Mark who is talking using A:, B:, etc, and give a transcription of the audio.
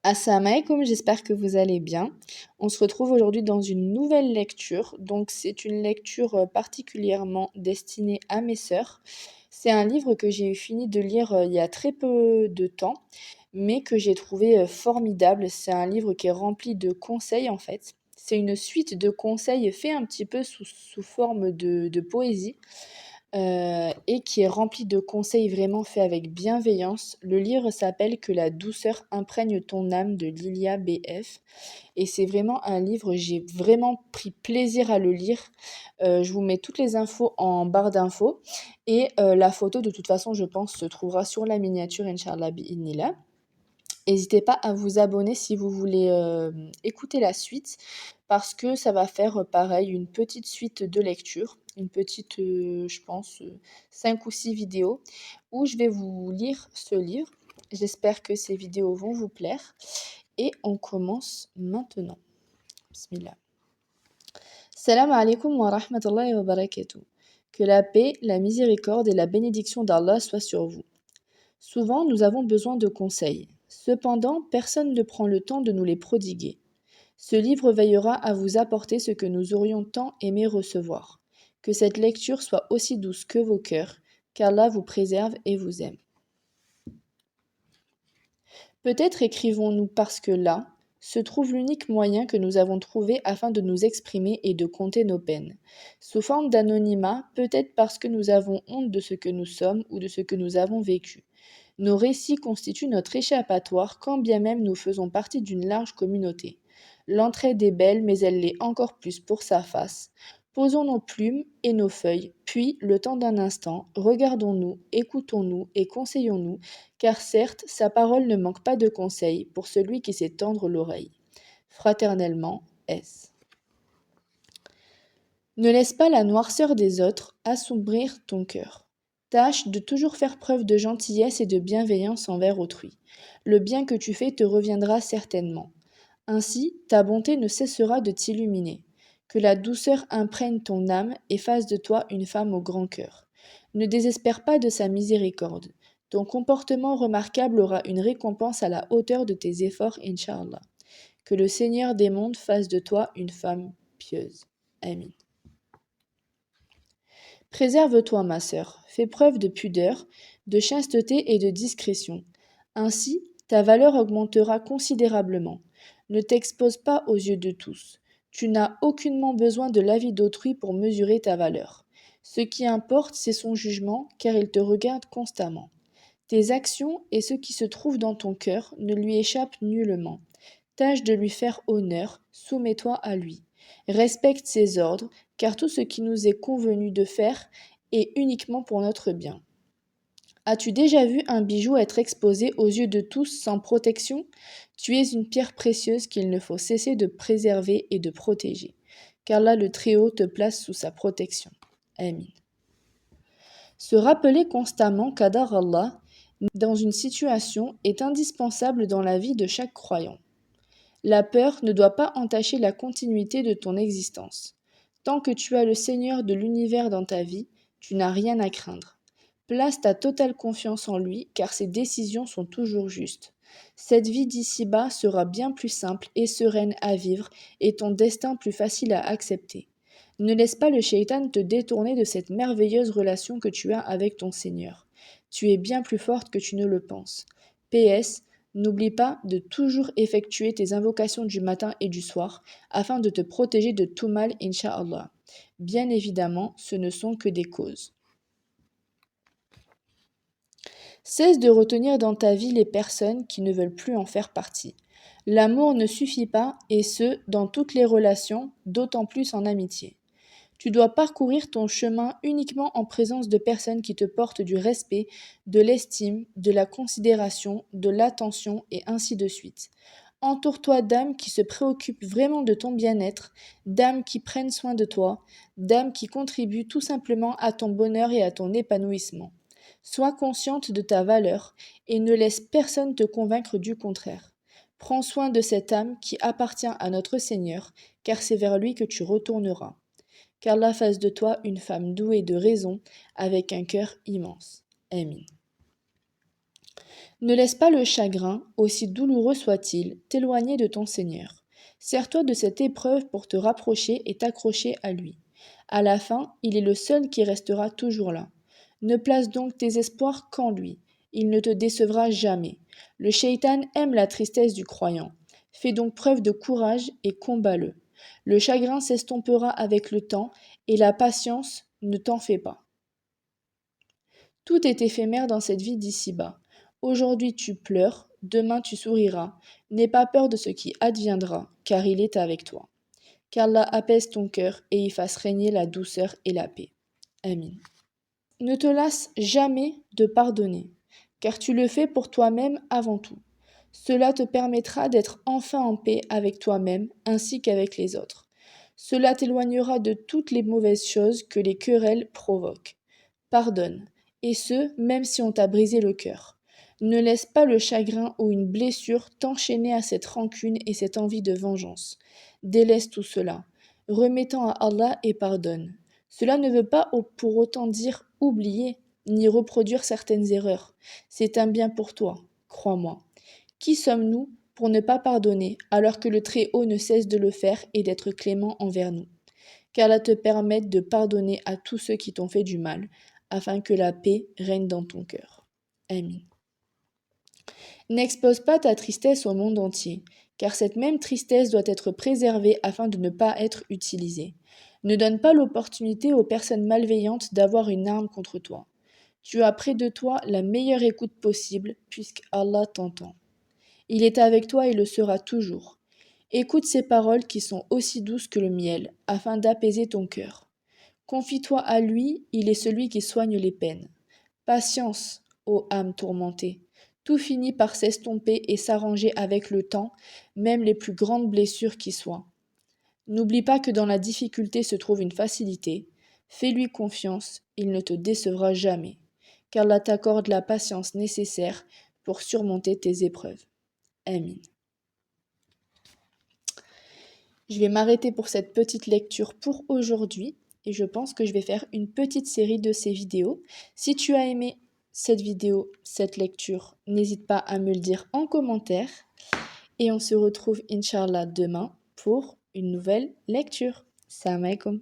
A: Assalamu alaikum, j'espère que vous allez bien. On se retrouve aujourd'hui dans une nouvelle lecture. Donc, c'est une lecture particulièrement destinée à mes sœurs. C'est un livre que j'ai eu fini de lire il y a très peu de temps, mais que j'ai trouvé formidable. C'est un livre qui est rempli de conseils en fait. C'est une suite de conseils fait un petit peu sous forme de poésie et qui est rempli de conseils vraiment faits avec bienveillance. Le livre s'appelle Que la douceur imprègne ton âme de Lilia B.F. Et c'est vraiment un livre, j'ai vraiment pris plaisir à le lire. Je vous mets toutes les infos en barre d'infos et la photo de toute façon je pense se trouvera sur la miniature Inch'Allah bi'idhnillah. N'hésitez pas à vous abonner si vous voulez écouter la suite, parce que ça va faire pareil, une petite suite de lecture, une petite, je pense, 5 ou 6 vidéos, où je vais vous lire ce livre. J'espère que ces vidéos vont vous plaire. Et on commence maintenant. Bismillah. Salam alaikum wa rahmatullahi wa barakatuh. Que la paix, la miséricorde et la bénédiction d'Allah soient sur vous. Souvent, nous avons besoin de conseils. Cependant, personne ne prend le temps de nous les prodiguer. Ce livre veillera à vous apporter ce que nous aurions tant aimé recevoir. Que cette lecture soit aussi douce que vos cœurs, qu'Allah vous préserve et vous aime. Peut-être écrivons-nous parce que là se trouve l'unique moyen que nous avons trouvé afin de nous exprimer et de compter nos peines. Sous forme d'anonymat, peut-être parce que nous avons honte de ce que nous sommes ou de ce que nous avons vécu. Nos récits constituent notre échappatoire quand bien même nous faisons partie d'une large communauté. L'entraide est belle, mais elle l'est encore plus pour sa face. Posons nos plumes et nos feuilles, puis, le temps d'un instant, regardons-nous, écoutons-nous et conseillons-nous, car certes, sa parole ne manque pas de conseils pour celui qui sait tendre l'oreille. Fraternellement, S. Ne laisse pas la noirceur des autres assombrir ton cœur. Tâche de toujours faire preuve de gentillesse et de bienveillance envers autrui. Le bien que tu fais te reviendra certainement. Ainsi, ta bonté ne cessera de t'illuminer. Que la douceur imprègne ton âme et fasse de toi une femme au grand cœur. Ne désespère pas de sa miséricorde. Ton comportement remarquable aura une récompense à la hauteur de tes efforts, Inch'Allah. Que le Seigneur des mondes fasse de toi une femme pieuse. Amin. Préserve-toi, ma sœur, fais preuve de pudeur, de chasteté et de discrétion. Ainsi, ta valeur augmentera considérablement. Ne t'expose pas aux yeux de tous. Tu n'as aucunement besoin de l'avis d'autrui pour mesurer ta valeur. Ce qui importe, c'est son jugement, car il te regarde constamment. Tes actions et ce qui se trouve dans ton cœur ne lui échappent nullement. Tâche de lui faire honneur, soumets-toi à lui. Respecte ses ordres, car tout ce qui nous est convenu de faire est uniquement pour notre bien. As-tu déjà vu un bijou être exposé aux yeux de tous sans protection? Tu es une pierre précieuse qu'il ne faut cesser de préserver et de protéger, car là le Très-Haut te place sous sa protection. Amin. Se rappeler constamment qu'Adar Allah, dans une situation, est indispensable dans la vie de chaque croyant. La peur ne doit pas entacher la continuité de ton existence. Tant que tu as le Seigneur de l'univers dans ta vie, tu n'as rien à craindre. Place ta totale confiance en lui, car ses décisions sont toujours justes. Cette vie d'ici-bas sera bien plus simple et sereine à vivre et ton destin plus facile à accepter. Ne laisse pas le shaitan te détourner de cette merveilleuse relation que tu as avec ton Seigneur. Tu es bien plus forte que tu ne le penses. PS. N'oublie pas de toujours effectuer tes invocations du matin et du soir afin de te protéger de tout mal, Inch'Allah. Bien évidemment, ce ne sont que des causes. Cesse de retenir dans ta vie les personnes qui ne veulent plus en faire partie. L'amour ne suffit pas, et ce, dans toutes les relations, d'autant plus en amitié. Tu dois parcourir ton chemin uniquement en présence de personnes qui te portent du respect, de l'estime, de la considération, de l'attention et ainsi de suite. Entoure-toi d'âmes qui se préoccupent vraiment de ton bien-être, d'âmes qui prennent soin de toi, d'âmes qui contribuent tout simplement à ton bonheur et à ton épanouissement. Sois consciente de ta valeur et ne laisse personne te convaincre du contraire. Prends soin de cette âme qui appartient à notre Seigneur, car c'est vers lui que tu retourneras. Qu'Allah fasse de toi une femme douée de raison, avec un cœur immense. Amin. Ne laisse pas le chagrin, aussi douloureux soit-il, t'éloigner de ton Seigneur. Sers-toi de cette épreuve pour te rapprocher et t'accrocher à lui. À la fin, il est le seul qui restera toujours là. Ne place donc tes espoirs qu'en lui. Il ne te décevra jamais. Le shaitan aime la tristesse du croyant. Fais donc preuve de courage et combat-le. Le chagrin s'estompera avec le temps et la patience ne t'en fait pas. Tout est éphémère dans cette vie d'ici-bas. Aujourd'hui tu pleures, demain tu souriras. N'aie pas peur de ce qui adviendra, car il est avec toi. Qu'Allah apaise ton cœur et y fasse régner la douceur et la paix. Amin. Ne te lasse jamais de pardonner, car tu le fais pour toi-même avant tout. Cela te permettra d'être enfin en paix avec toi-même ainsi qu'avec les autres. Cela t'éloignera de toutes les mauvaises choses que les querelles provoquent. Pardonne, et ce, même si on t'a brisé le cœur. Ne laisse pas le chagrin ou une blessure t'enchaîner à cette rancune et cette envie de vengeance. Délaisse tout cela. Remets-en à Allah et pardonne. Cela ne veut pas pour autant dire oublier, ni reproduire certaines erreurs. C'est un bien pour toi, crois-moi. Qui sommes-nous pour ne pas pardonner alors que le Très-Haut ne cesse de le faire et d'être clément envers nous? Qu'Allah te permette de pardonner à tous ceux qui t'ont fait du mal, afin que la paix règne dans ton cœur. Amin. N'expose pas ta tristesse au monde entier, car cette même tristesse doit être préservée afin de ne pas être utilisée. Ne donne pas l'opportunité aux personnes malveillantes d'avoir une arme contre toi. Tu as près de toi la meilleure écoute possible, puisque Allah t'entend. Il est avec toi et le sera toujours. Écoute ces paroles qui sont aussi douces que le miel, afin d'apaiser ton cœur. Confie-toi à lui, il est celui qui soigne les peines. Patience, ô âme tourmentée. Tout finit par s'estomper et s'arranger avec le temps, même les plus grandes blessures qui soient. N'oublie pas que dans la difficulté se trouve une facilité. Fais-lui confiance, il ne te décevra jamais, car là t'accorde la patience nécessaire pour surmonter tes épreuves. Amin. Je vais m'arrêter pour cette petite lecture pour aujourd'hui et je pense que je vais faire une petite série de ces vidéos. Si tu as aimé cette vidéo, cette lecture, n'hésite pas à me le dire en commentaire et on se retrouve Inch'Allah demain pour une nouvelle lecture. Salam alaikum.